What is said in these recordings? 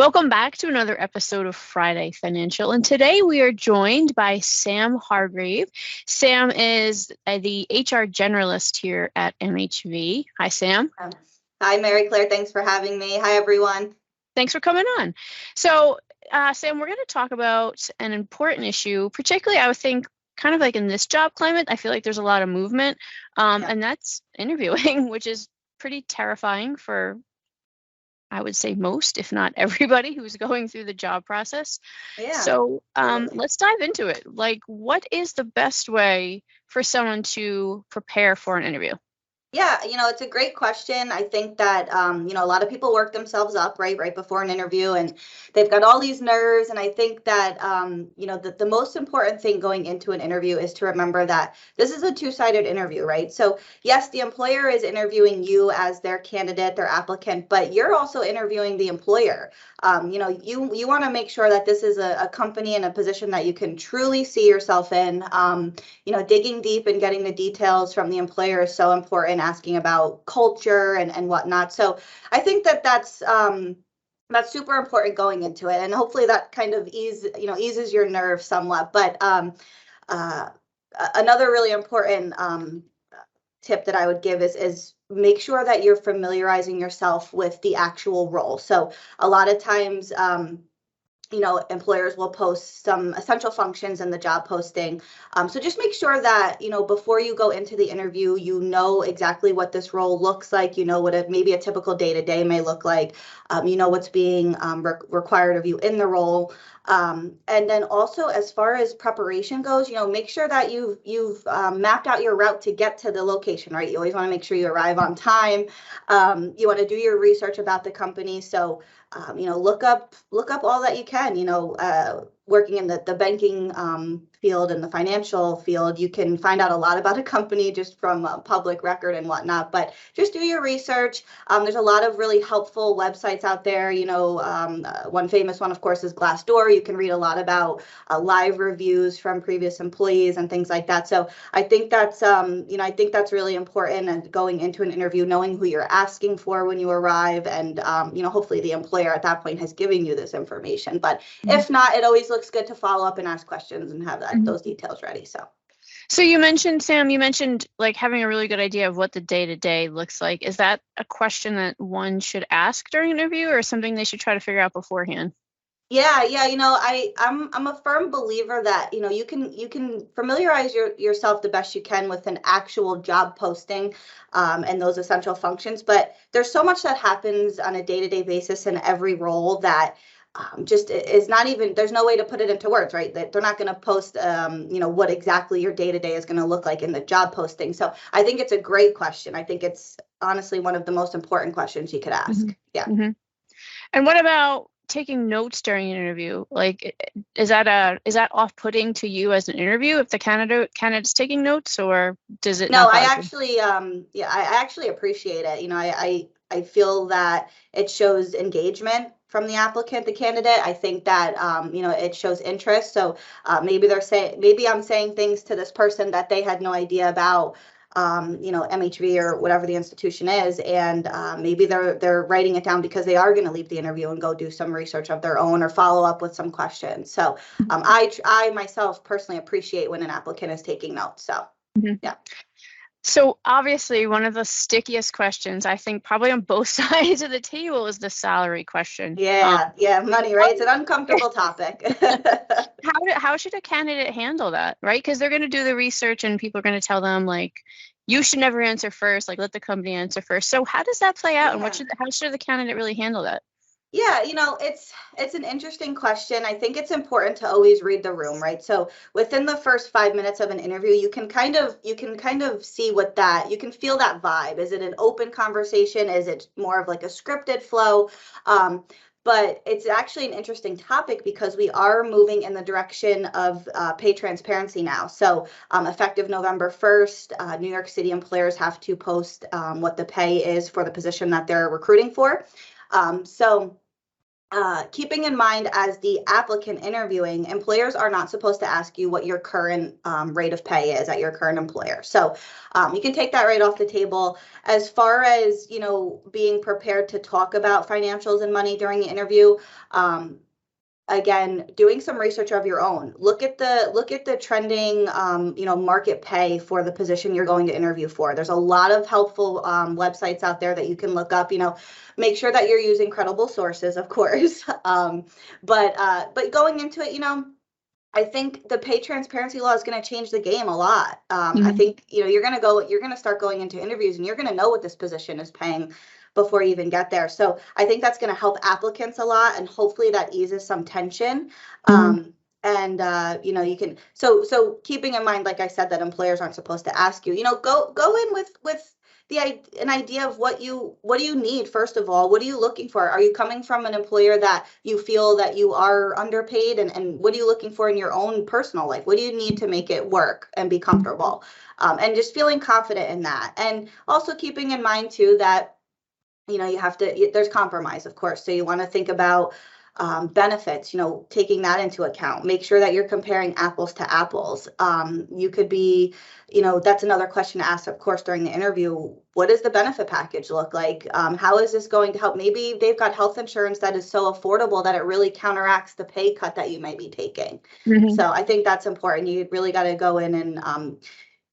Welcome back to another episode of Friday Financial. And today we are joined by Sam Hargrave. Sam is the HR Generalist here at MHV. Hi, Sam. Hi, Mary Claire. Thanks for having me. Hi, everyone. Thanks for coming on. So, Sam, we're going to talk about an important issue, particularly, I would think, kind of like in this job climate. I feel like there's a lot of movement, and that's interviewing, which is pretty terrifying for, I would say, most, if not everybody who's going through the job process. Yeah. So let's dive into it. Like, what is the best way for someone to prepare for an interview? Yeah, it's a great question. I think that, a lot of people work themselves up right before an interview, and they've got all these nerves. And I think that, the most important thing going into an interview is to remember that this is a two-sided interview, right? So yes, the employer is interviewing you as their candidate, their applicant, but you're also interviewing the employer. You want to make sure that this is a company and a position that you can truly see yourself in. Digging deep and getting the details from the employer is so important, asking about culture and whatnot. So I think that's super important going into it, and hopefully that kind of eases your nerves somewhat. But another really important tip that I would give is make sure that you're familiarizing yourself with the actual role. So a lot of times, employers will post some essential functions in the job posting. So just make sure that, before you go into the interview, you know exactly what this role looks like. You know what maybe a typical day-to-day may look like. What's being required of you in the role. And then also, as far as preparation goes, make sure that you've mapped out your route to get to the location, right? You always want to make sure you arrive on time. You want to do your research about the company. So, look up all that you can. Working in the banking field and the financial field, you can find out a lot about a company just from public record and whatnot. But just do your research. There's a lot of really helpful websites out there. One famous one, of course, is Glassdoor. You can read a lot about live reviews from previous employees and things like that. So I think that's really important. And going into an interview, knowing who you're asking for when you arrive, and hopefully the employer at that point has given you this information. But if not, it always looks good to follow up and ask questions and have those details ready. So you mentioned, Sam, like having a really good idea of what the day-to-day looks like. Is that a question that one should ask during an interview, or something they should try to figure out beforehand? Yeah. I'm a firm believer that, you can familiarize yourself the best you can with an actual job posting and those essential functions. But there's so much that happens on a day-to-day basis in every role that just is not even, there's no way to put it into words, right? That they're not going to post, what exactly your day-to-day is going to look like in the job posting. So I think it's a great question. I think it's honestly one of the most important questions you could ask. Yeah. Mm-hmm. And what about taking notes during an interview? Like, is that off-putting to you as an interview if the candidate's taking notes, or does it? No, I actually appreciate it. I feel that it shows engagement from the applicant, the candidate. I think that, it shows interest. So maybe I'm saying things to this person that they had no idea about, MHV or whatever the institution is. And maybe they're writing it down because they are going to leave the interview and go do some research of their own or follow up with some questions. So I myself personally appreciate when an applicant is taking notes. So, yeah. So obviously, one of the stickiest questions, I think, probably on both sides of the table, is the salary question. Yeah, money, right? It's an uncomfortable topic. How should a candidate handle that, right? Because they're going to do the research, and people are going to tell them, like, you should never answer first, like, let the company answer first. So how does that play out, and how should the candidate really handle that? Yeah, it's an interesting question. I think it's important to always read the room, right? So within the first 5 minutes of an interview, you can kind of see you can feel that vibe. Is it an open conversation? Is it more of like a scripted flow? But it's actually an interesting topic because we are moving in the direction of pay transparency now. So effective November 1st, New York City employers have to post what the pay is for the position that they're recruiting for. So keeping in mind as the applicant interviewing, employers are not supposed to ask you what your current rate of pay is at your current employer. So you can take that right off the table. As far as, being prepared to talk about financials and money during the interview, again, doing some research of your own. Look at the trending, market pay for the position you're going to interview for. There's a lot of helpful websites out there that you can look up. Make sure that you're using credible sources, of course. But going into it, I think the pay transparency law is going to change the game a lot. I think, you're going to start going into interviews and you're going to know what this position is paying before you even get there. So I think that's going to help applicants a lot, and hopefully that eases some tension. You can, so keeping in mind, like I said, that employers aren't supposed to ask you, go in with an idea of what do you need. First of all, what are you looking for? Are you coming from an employer that you feel that you are underpaid, and what are you looking for in your own personal life? What do you need to make it work and be comfortable? And just feeling confident in that. And also keeping in mind too that there's compromise, of course. So you want to think about benefits, taking that into account. Make sure that you're comparing apples to apples. You could be, that's another question to ask, of course, during the interview. What does the benefit package look like? How is this going to help? Maybe they've got health insurance that is so affordable that it really counteracts the pay cut that you might be taking. So I think that's important. You really got to go in and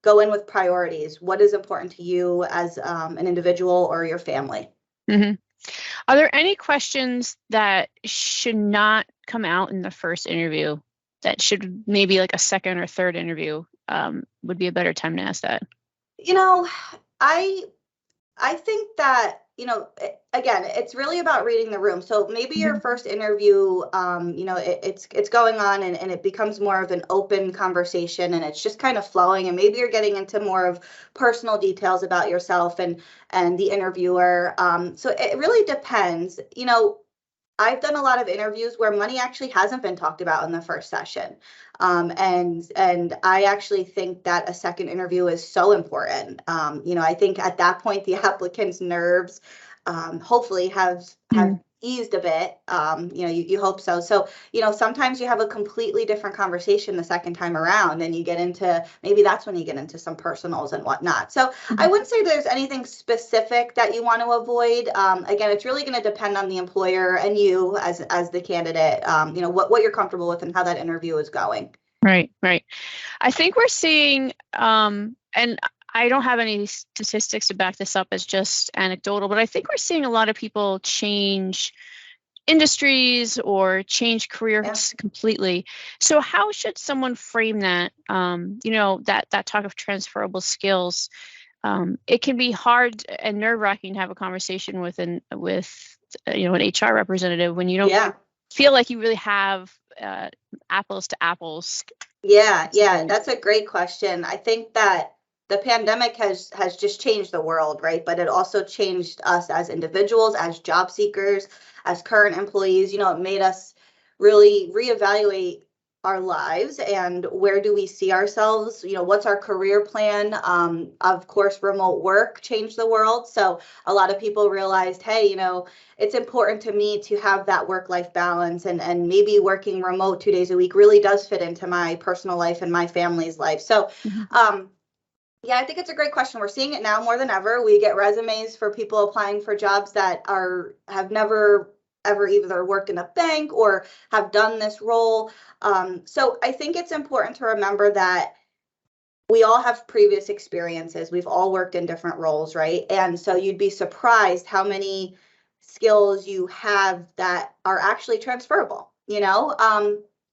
go in with priorities. What is important to you as an individual or your family? Are there any questions that should not come out in the first interview that should maybe like a second or third interview would be a better time to ask that? I think that, again, it's really about reading the room. So maybe your first interview, it's going on and it becomes more of an open conversation and it's just kind of flowing. And maybe you're getting into more of personal details about yourself and the interviewer. So it really depends. I've done a lot of interviews where money actually hasn't been talked about in the first session. And I actually think that a second interview is so important. I think at that point, the applicant's nerves hopefully have eased a bit. You hope so. So, sometimes you have a completely different conversation the second time around, and you get into, maybe that's when you get into some personals and whatnot. So I wouldn't say there's anything specific that you want to avoid. Again, it's really going to depend on the employer and you as the candidate, what you're comfortable with and how that interview is going. Right. I think we're seeing, and I don't have any statistics to back this up as just anecdotal, but I think we're seeing a lot of people change industries or change careers completely. So how should someone frame that? That talk of transferable skills. It can be hard and nerve-wracking to have a conversation with an HR representative when you don't feel like you really have apples to apples. Yeah, that's a great question. I think that the pandemic has just changed the world, right? But it also changed us as individuals, as job seekers, as current employees. It made us really reevaluate our lives and where do we see ourselves? What's our career plan? Of course, remote work changed the world. So a lot of people realized, hey, it's important to me to have that work-life balance, and maybe working remote 2 days a week really does fit into my personal life and my family's life. So, I think it's a great question. We're seeing it now more than ever. We get resumes for people applying for jobs that have never ever either worked in a bank or have done this role. So I think it's important to remember that we all have previous experiences. We've all worked in different roles, right? And so you'd be surprised how many skills you have that are actually transferable.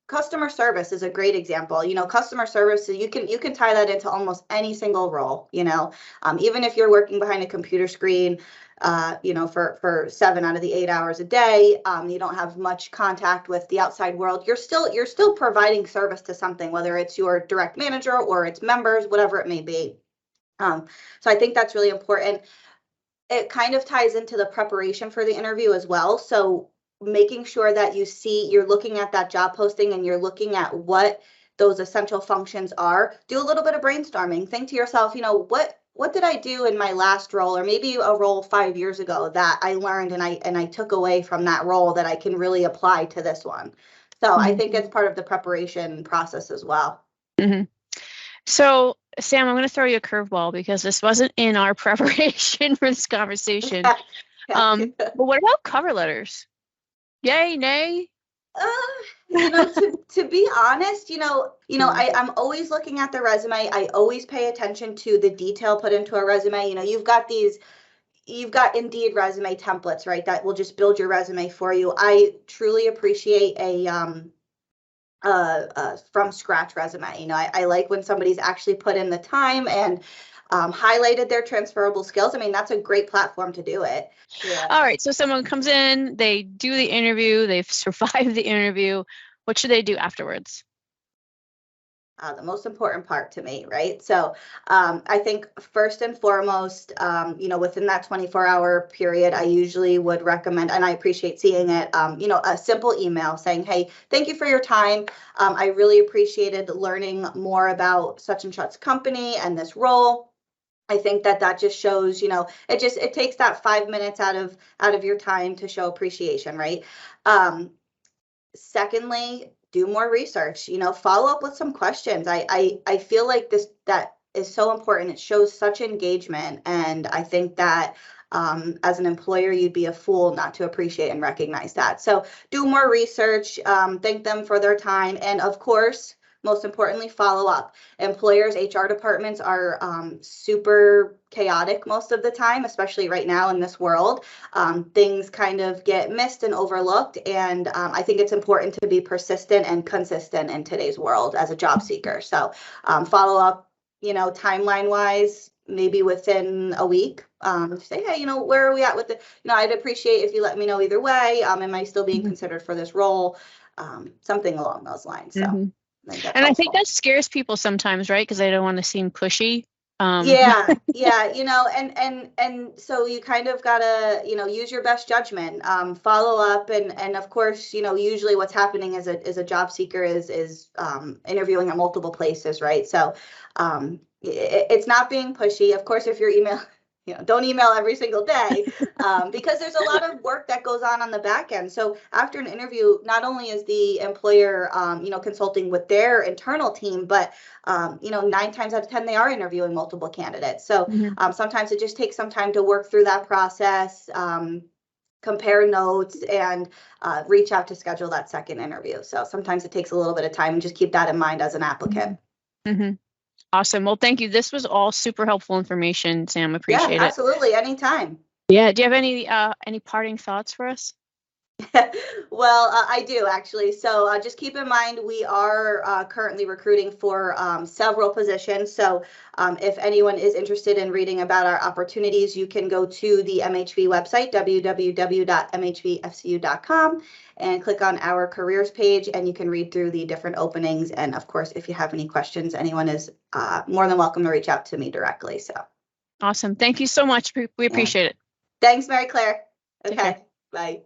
Customer service is a great example. Customer service, you can tie that into almost any single role. Even if you're working behind a computer screen, for 7 out of the 8 hours a day, you don't have much contact with the outside world. You're still providing service to something, whether it's your direct manager or it's members, whatever it may be. So I think that's really important. It kind of ties into the preparation for the interview as well. So making sure that you're looking at that job posting and you're looking at what those essential functions are. Do a little bit of brainstorming. Think to yourself, what did I do in my last role, or maybe a role 5 years ago that I learned and I took away from that role that I can really apply to this one. So I think it's part of the preparation process as well. So, Sam, I'm going to throw you a curveball because this wasn't in our preparation for this conversation. But what about cover letters? Yay, nay? To be honest, I'm always looking at the resume. I always pay attention to the detail put into a resume. You've got Indeed resume templates, right? That will just build your resume for you. I truly appreciate a from scratch resume. I like when somebody's actually put in the time and highlighted their transferable skills. I mean, that's a great platform to do it. Yeah. All right. So someone comes in, they do the interview, they've survived the interview. What should they do afterwards? The most important part to me, right? So I think first and foremost, within that 24-hour period, I usually would recommend, and I appreciate seeing it, a simple email saying, hey, thank you for your time. I really appreciated learning more about such and such company and this role. I think that just shows, it takes that 5 minutes out of your time to show appreciation, right? Secondly, do more research, follow up with some questions. I feel like that is so important. It shows such engagement. And I think that as an employer, you'd be a fool not to appreciate and recognize that. So do more research, thank them for their time. And of course, most importantly, follow up. Employers, HR departments are super chaotic most of the time, especially right now in this world. Things kind of get missed and overlooked. And I think it's important to be persistent and consistent in today's world as a job seeker. So follow up, timeline wise, maybe within a week. Say, hey, where are we at with the, I'd appreciate if you let me know either way. Am I still being considered for this role? Something along those lines. So. And I think that scares people sometimes, right? Because they don't want to seem pushy. Yeah, and so you kind of gotta, use your best judgment, follow up, and of course, usually what's happening as a job seeker is interviewing at multiple places, right? So it's not being pushy. Of course, if you're don't email every single day because there's a lot of work that goes on the back end. So after an interview, not only is the employer, consulting with their internal team, but, 9 times out of 10, they are interviewing multiple candidates. So sometimes it just takes some time to work through that process, compare notes, and reach out to schedule that second interview. So sometimes it takes a little bit of time, and just keep that in mind as an applicant. Awesome. Well, thank you. This was all super helpful information, Sam. Appreciate it. Yeah, absolutely. Anytime. Yeah. Do you have any parting thoughts for us? Well, I do actually. So just keep in mind, we are currently recruiting for several positions. So if anyone is interested in reading about our opportunities, you can go to the MHV website, www.mhvfcu.com, and click on our careers page, and you can read through the different openings. And of course, if you have any questions, anyone is more than welcome to reach out to me directly. So awesome. Thank you so much. We appreciate it. Thanks, Mary Claire. Okay. Bye.